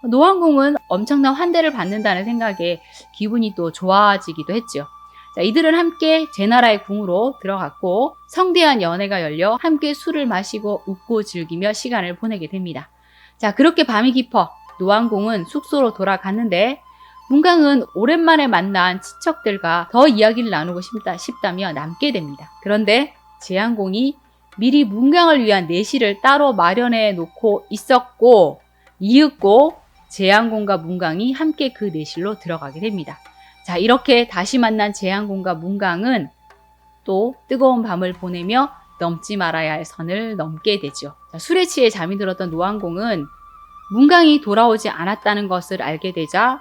노환공은 엄청난 환대를 받는다는 생각에 기분이 또 좋아지기도 했죠. 자, 이들은 함께 제나라의 궁으로 들어갔고 성대한 연회가 열려 함께 술을 마시고 웃고 즐기며 시간을 보내게 됩니다. 자, 그렇게 밤이 깊어 노환공은 숙소로 돌아갔는데 문강은 오랜만에 만난 친척들과 더 이야기를 나누고 싶다며 남게 됩니다. 그런데 제양공이 미리 문강을 위한 내실을 따로 마련해 놓고 있었고 이윽고 제양공과 문강이 함께 그 내실로 들어가게 됩니다. 자, 이렇게 다시 만난 제양공과 문강은 또 뜨거운 밤을 보내며 넘지 말아야 할 선을 넘게 되죠. 자, 술에 취해 잠이 들었던 노환공은 문강이 돌아오지 않았다는 것을 알게 되자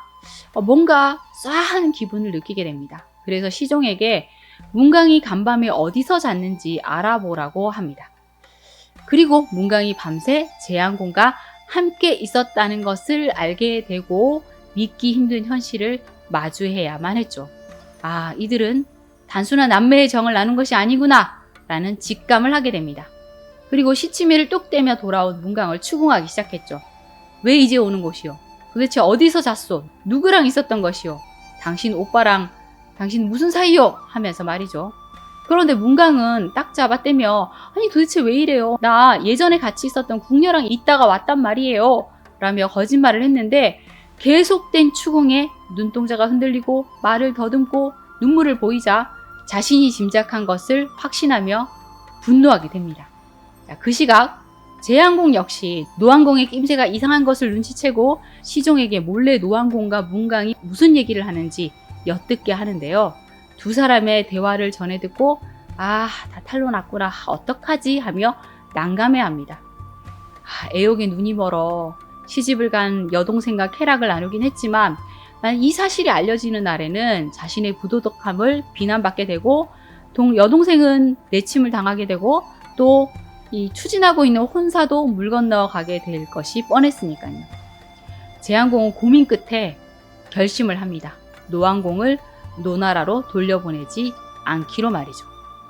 뭔가 쏴한 기분을 느끼게 됩니다. 그래서 시종에게 문강이 간밤에 어디서 잤는지 알아보라고 합니다. 그리고 문강이 밤새 제양공과 함께 있었다는 것을 알게 되고 믿기 힘든 현실을 마주해야만 했죠. 아, 이들은 단순한 남매의 정을 나눈 것이 아니구나 라는 직감을 하게 됩니다. 그리고 시치미를 뚝 떼며 돌아온 문강을 추궁하기 시작했죠. 왜 이제 오는 것이오? 도대체 어디서 잤소? 누구랑 있었던 것이오? 당신 오빠랑 당신 무슨 사이요? 하면서 말이죠. 그런데 문강은 딱 잡아떼며 아니 도대체 왜 이래요? 나 예전에 같이 있었던 궁녀랑 있다가 왔단 말이에요. 라며 거짓말을 했는데 계속된 추궁에 눈동자가 흔들리고 말을 더듬고 눈물을 보이자 자신이 짐작한 것을 확신하며 분노하게 됩니다. 자, 그 시각 제양공 역시 노환공의 낌새가 이상한 것을 눈치채고 시종에게 몰래 노환공과 문강이 무슨 얘기를 하는지 엿듣게 하는데요. 두 사람의 대화를 전해 듣고 다 탈로 났구나 어떡하지 하며 난감해합니다. 애옥의 눈이 멀어 시집을 간 여동생과 쾌락을 나누긴 했지만 이 사실이 알려지는 날에는 자신의 부도덕함을 비난받게 되고 여동생은 내침을 당하게 되고 또 이 추진하고 있는 혼사도 물 건너 가게 될 것이 뻔했으니까요. 제양공은 고민 끝에 결심을 합니다. 노환공을 노나라로 돌려보내지 않기로 말이죠.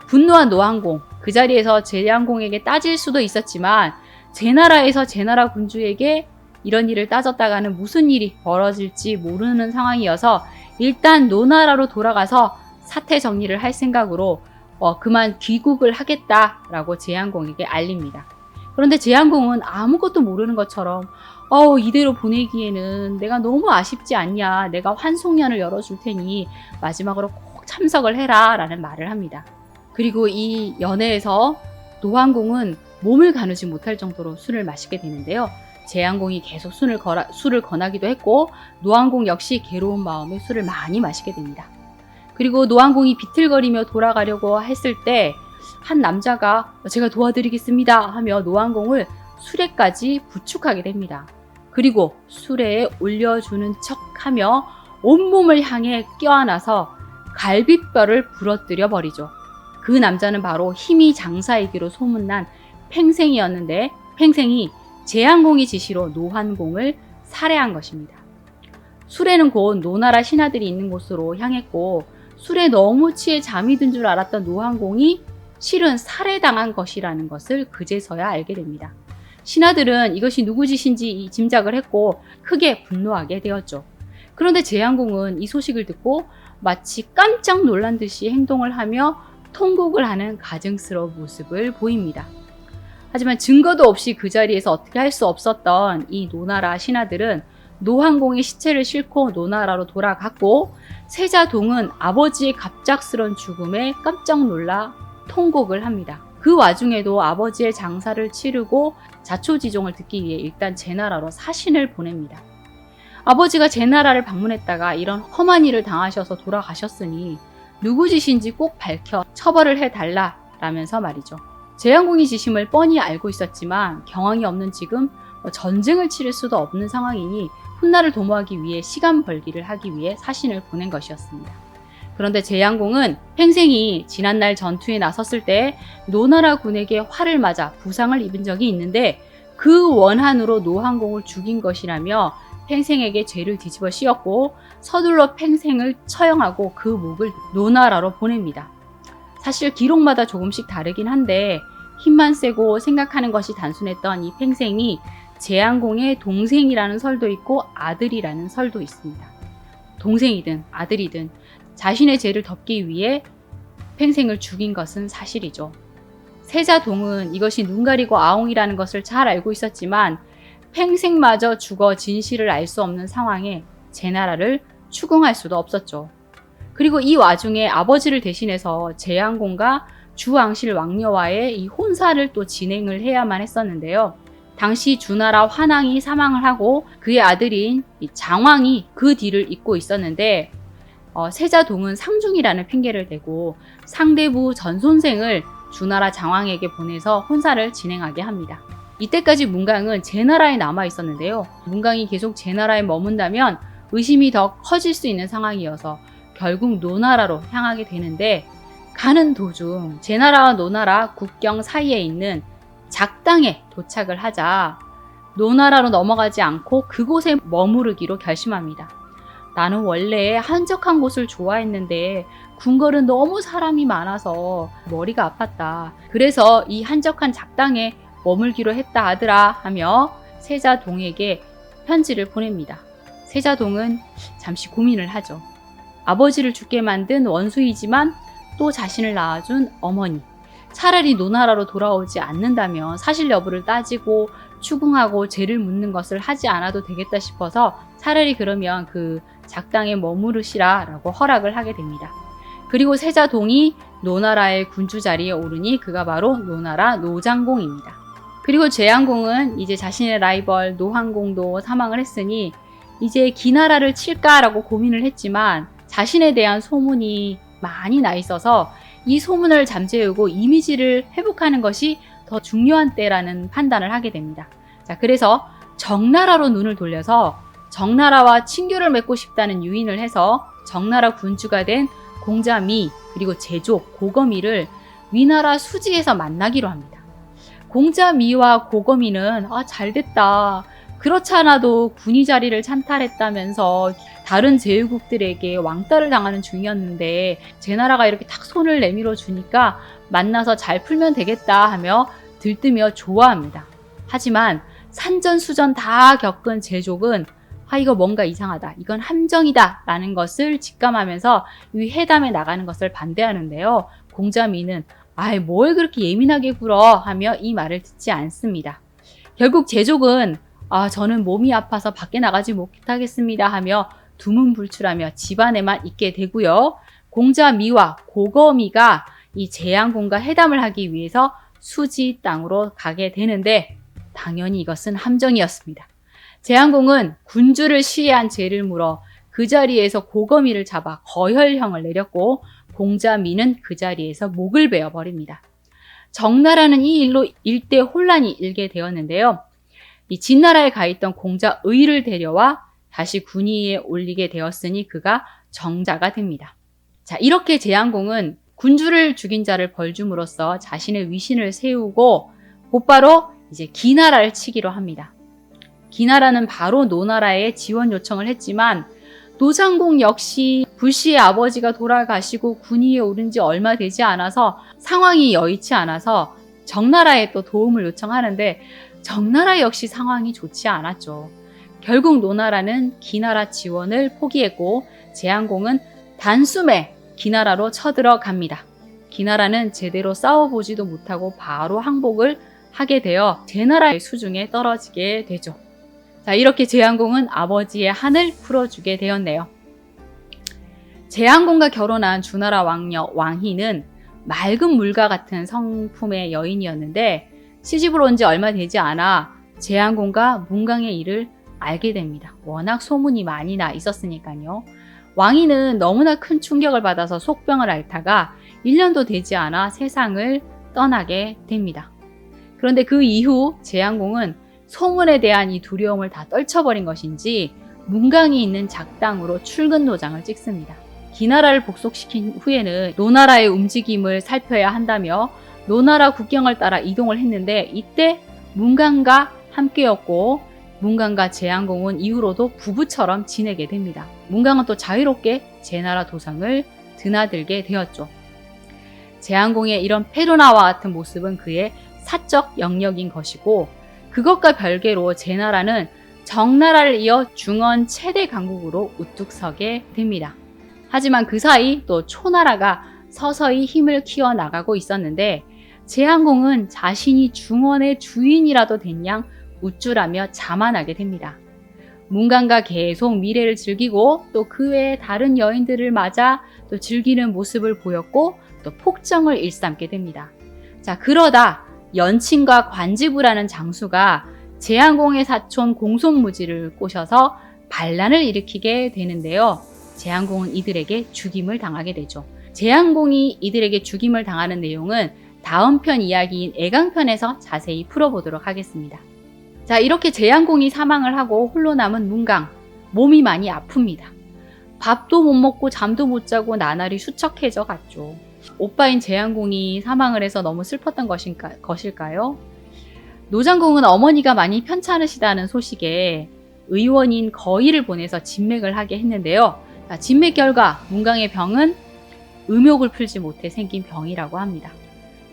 분노한 노환공, 그 자리에서 제양공에게 따질 수도 있었지만 제나라에서 제나라 군주에게 이런 일을 따졌다가는 무슨 일이 벌어질지 모르는 상황이어서 일단 노나라로 돌아가서 사태 정리를 할 생각으로 그만 귀국을 하겠다라고 제양공에게 알립니다. 그런데 제양공은 아무것도 모르는 것처럼 이대로 보내기에는 내가 너무 아쉽지 않냐. 내가 환송연을 열어줄 테니 마지막으로 꼭 참석을 해라 라는 말을 합니다. 그리고 이 연회에서 노환공은 몸을 가누지 못할 정도로 술을 마시게 되는데요. 제양공이 계속 술을 권하기도 했고 노환공 역시 괴로운 마음에 술을 많이 마시게 됩니다. 그리고 노환공이 비틀거리며 돌아가려고 했을 때 한 남자가 제가 도와드리겠습니다 하며 노환공을 수레까지 부축하게 됩니다. 그리고 수레에 올려주는 척하며 온몸을 향해 껴안아서 갈비뼈를 부러뜨려 버리죠. 그 남자는 바로 힘이 장사이기로 소문난 팽생이었는데 팽생이 제양공의 지시로 노환공을 살해한 것입니다. 수레는 곧 노나라 신하들이 있는 곳으로 향했고 술에 너무 취해 잠이 든 줄 알았던 노환공이 실은 살해당한 것이라는 것을 그제서야 알게 됩니다. 신하들은 이것이 누구 짓인지 짐작을 했고 크게 분노하게 되었죠. 그런데 제양공은 이 소식을 듣고 마치 깜짝 놀란 듯이 행동을 하며 통곡을 하는 가증스러운 모습을 보입니다. 하지만 증거도 없이 그 자리에서 어떻게 할 수 없었던 이 노나라 신하들은 노환공의 시체를 싣고 노나라로 돌아갔고 세자동은 아버지의 갑작스런 죽음에 깜짝 놀라 통곡을 합니다. 그 와중에도 아버지의 장사를 치르고 자초지종을 듣기 위해 일단 제나라로 사신을 보냅니다. 아버지가 제나라를 방문했다가 이런 험한 일을 당하셔서 돌아가셨으니 누구 짓인지 꼭 밝혀 처벌을 해달라라면서 말이죠. 제양공의 지심을 뻔히 알고 있었지만 경황이 없는 지금 전쟁을 치를 수도 없는 상황이니 훗날을 도모하기 위해 시간 벌기를 하기 위해 사신을 보낸 것이었습니다. 그런데 제양공은 팽생이 지난날 전투에 나섰을 때 노나라 군에게 활을 맞아 부상을 입은 적이 있는데 그 원한으로 노환공을 죽인 것이라며 팽생에게 죄를 뒤집어 씌웠고 서둘러 팽생을 처형하고 그 목을 노나라로 보냅니다. 사실 기록마다 조금씩 다르긴 한데 힘만 세고 생각하는 것이 단순했던 이 팽생이 제한공의 동생이라는 설도 있고 아들이라는 설도 있습니다. 동생이든 아들이든 자신의 죄를 덮기 위해 팽생을 죽인 것은 사실이죠. 세자동은 이것이 눈 가리고 아웅이라는 것을 잘 알고 있었지만 팽생마저 죽어 진실을 알 수 없는 상황에 제나라를 추궁할 수도 없었죠. 그리고 이 와중에 아버지를 대신해서 제한공과 주왕실 왕녀와의 이 혼사를 또 진행을 해야만 했었는데요. 당시 주나라 환왕이 사망을 하고 그의 아들인 장왕이 그 뒤를 잇고 있었는데 세자동은 상중이라는 핑계를 대고 상대부 전손생을 주나라 장왕에게 보내서 혼사를 진행하게 합니다. 이때까지 문강은 제나라에 남아 있었는데요. 문강이 계속 제나라에 머문다면 의심이 더 커질 수 있는 상황이어서 결국 노나라로 향하게 되는데 가는 도중 제나라와 노나라 국경 사이에 있는 작당에 도착을 하자 노나라로 넘어가지 않고 그곳에 머무르기로 결심합니다. 나는 원래 한적한 곳을 좋아했는데 궁궐은 너무 사람이 많아서 머리가 아팠다. 그래서 이 한적한 작당에 머물기로 했다 하더라 하며 세자동에게 편지를 보냅니다. 세자동은 잠시 고민을 하죠. 아버지를 죽게 만든 원수이지만 또 자신을 낳아준 어머니. 차라리 노나라로 돌아오지 않는다면 사실 여부를 따지고 추궁하고 죄를 묻는 것을 하지 않아도 되겠다 싶어서 차라리 그러면 그 작당에 머무르시라 라고 허락을 하게 됩니다. 그리고 세자동이 노나라의 군주 자리에 오르니 그가 바로 노나라 노장공입니다. 그리고 제한공은 이제 자신의 라이벌 노항공도 사망을 했으니 이제 기나라를 칠까라고 고민을 했지만 자신에 대한 소문이 많이 나 있어서 이 소문을 잠재우고 이미지를 회복하는 것이 더 중요한 때라는 판단을 하게 됩니다. 자, 그래서 정나라로 눈을 돌려서 정나라와 친교를 맺고 싶다는 유인을 해서 정나라 군주가 된 공자미 그리고 제족 고거미를 위나라 수지에서 만나기로 합니다. 공자미와 고거미는 잘됐다. 그렇지 않아도 군이 자리를 찬탈했다면서 다른 제후국들에게 왕따를 당하는 중이었는데 제나라가 이렇게 탁 손을 내밀어 주니까 만나서 잘 풀면 되겠다 하며 들뜨며 좋아합니다. 하지만 산전수전 다 겪은 제족은 이거 뭔가 이상하다. 이건 함정이다. 라는 것을 직감하면서 이 회담에 나가는 것을 반대하는데요. 공자미는 뭘 그렇게 예민하게 굴어 하며 이 말을 듣지 않습니다. 결국 제족은 저는 몸이 아파서 밖에 나가지 못하겠습니다 하며 두문불출하며 집안에만 있게 되고요. 공자미와 고거미가 이 제한공과 회담을 하기 위해서 수지 땅으로 가게 되는데 당연히 이것은 함정이었습니다. 제한공은 군주를 시해한 죄를 물어 그 자리에서 고거미를 잡아 거혈형을 내렸고 공자미는 그 자리에서 목을 베어버립니다. 정나라는 이 일로 일대 혼란이 일게 되었는데요. 이 진나라에 가 있던 공자의를 데려와 다시 군위에 올리게 되었으니 그가 정자가 됩니다. 자, 이렇게 제한공은 군주를 죽인 자를 벌줌으로써 자신의 위신을 세우고 곧바로 이제 기나라를 치기로 합니다. 기나라는 바로 노나라에 지원 요청을 했지만 노장공 역시 불시에 아버지가 돌아가시고 군위에 오른 지 얼마 되지 않아서 상황이 여의치 않아서 정나라에 또 도움을 요청하는데 정나라 역시 상황이 좋지 않았죠. 결국 노나라는 기나라 지원을 포기했고 제한공은 단숨에 기나라로 쳐들어갑니다. 기나라는 제대로 싸워보지도 못하고 바로 항복을 하게 되어 제나라의 수중에 떨어지게 되죠. 자, 이렇게 제한공은 아버지의 한을 풀어주게 되었네요. 제한공과 결혼한 주나라 왕녀 왕희는 맑은 물과 같은 성품의 여인이었는데 시집을 온 지 얼마 되지 않아 제한공과 문강의 일을 알게 됩니다. 워낙 소문이 많이 나 있었으니까요. 왕희는 너무나 큰 충격을 받아서 속병을 앓다가 1년도 되지 않아 세상을 떠나게 됩니다. 그런데 그 이후 제한공은 소문에 대한 이 두려움을 다 떨쳐버린 것인지 문강이 있는 작당으로 출근 도장을 찍습니다. 기나라를 복속시킨 후에는 노나라의 움직임을 살펴야 한다며 노나라 국경을 따라 이동을 했는데 이때 문강과 함께였고 문강과 제한공은 이후로도 부부처럼 지내게 됩니다. 문강은 또 자유롭게 제나라 도성을 드나들게 되었죠. 제한공의 이런 페루나와 같은 모습은 그의 사적 영역인 것이고 그것과 별개로 제나라는 정나라를 이어 중원 최대 강국으로 우뚝 서게 됩니다. 하지만 그 사이 또 초나라가 서서히 힘을 키워 나가고 있었는데 제한공은 자신이 중원의 주인이라도 된 양 우쭐하며 자만하게 됩니다. 문강과 계속 미래를 즐기고 또 그 외에 다른 여인들을 맞아 또 즐기는 모습을 보였고 또 폭정을 일삼게 됩니다. 자, 그러다 연친과 관지부라는 장수가 제한공의 사촌 공손무지를 꼬셔서 반란을 일으키게 되는데요. 제한공은 이들에게 죽임을 당하게 되죠. 제한공이 이들에게 죽임을 당하는 내용은 다음 편 이야기인 애강편에서 자세히 풀어보도록 하겠습니다. 자, 이렇게 제한공이 사망을 하고 홀로 남은 문강, 몸이 많이 아픕니다. 밥도 못 먹고 잠도 못 자고 나날이 수척해져 갔죠. 오빠인 제한공이 사망을 해서 너무 슬펐던 것일까요? 노장공은 어머니가 많이 편찮으시다는 소식에 의원인 거의를 보내서 진맥을 하게 했는데요. 자, 진맥 결과 문강의 병은 음욕을 풀지 못해 생긴 병이라고 합니다.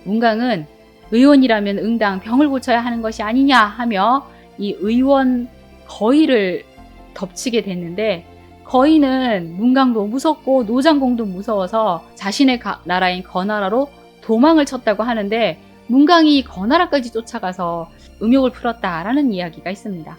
문강은 의원이라면 응당 병을 고쳐야 하는 것이 아니냐 하며 이 의원 거의를 덮치게 됐는데 거의는 문강도 무섭고 노장공도 무서워서 자신의 나라인 거나라로 도망을 쳤다고 하는데 문강이 거나라까지 쫓아가서 음욕을 풀었다라는 이야기가 있습니다.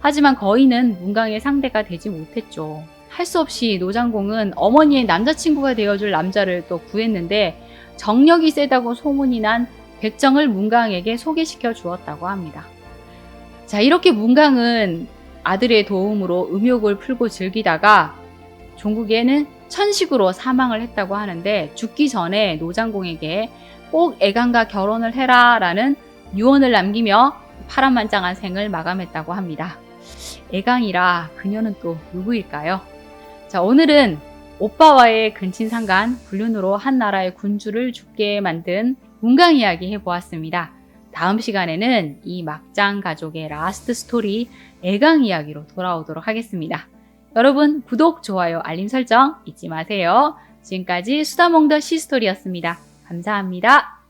하지만 거의는 문강의 상대가 되지 못했죠. 할 수 없이 노장공은 어머니의 남자친구가 되어줄 남자를 또 구했는데 정력이 세다고 소문이 난 백정을 문강에게 소개시켜 주었다고 합니다. 자, 이렇게 문강은 아들의 도움으로 음욕을 풀고 즐기다가 종국에는 천식으로 사망을 했다고 하는데 죽기 전에 노장공에게 꼭 애강과 결혼을 해라 라는 유언을 남기며 파란만장한 생을 마감했다고 합니다. 애강이라 그녀는 또 누구일까요? 자, 오늘은 오빠와의 근친상간, 불륜으로 한 나라의 군주를 죽게 만든 문강 이야기 해보았습니다. 다음 시간에는 이 막장 가족의 라스트 스토리 애강 이야기로 돌아오도록 하겠습니다. 여러분 구독, 좋아요, 알림 설정 잊지 마세요. 지금까지 수다몽더 시스토리였습니다. 감사합니다.